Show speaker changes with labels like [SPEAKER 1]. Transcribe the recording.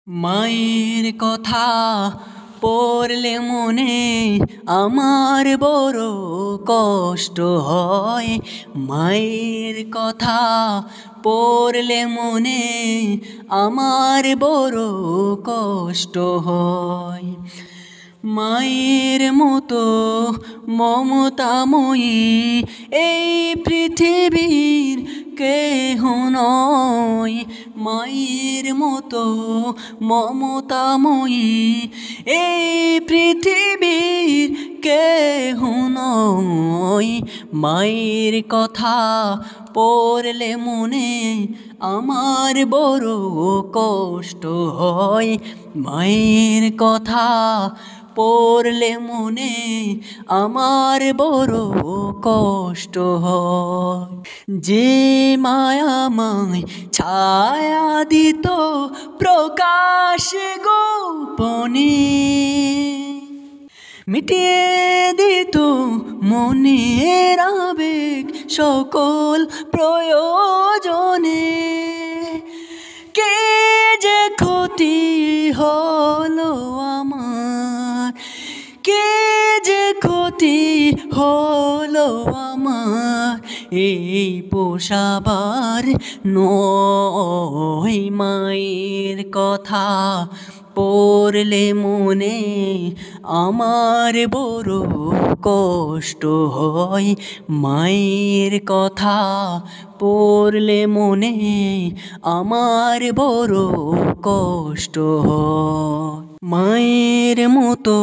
[SPEAKER 1] মায়ের কথা পড়লে মনে আমার বড় কষ্ট হয়। মায়ের কথা পড়লে মনে আমার বড় কষ্ট হয়। মায়ের মতো মমতাময়ী এই পৃথিবীর কেহ নয়। মায়ের মতো মমতাময়ী এই পৃথিবীর কেহ নয়। মায়ের কথা পড়লে মনে আমার বড় কষ্ট হয়। মায়ের কথা পড়লে মনে আমার বড় কষ্ট হয়। যে মায়া আমায় ছায়া দিত প্রকাশ গোপনে, মিটিয়ে দিত মনের আবেগ সকল প্রয়োজনে। কে যে ক্ষতি হলো আমার, কে যে ক্ষতি হলো আমার, এই পোষাবার নয়। মায়ের কথা পড়লে মনে আমার বড় কষ্ট হয়। মায়ের কথা পড়লে মনে আমার বড় কষ্ট হয়। মায়ের মতো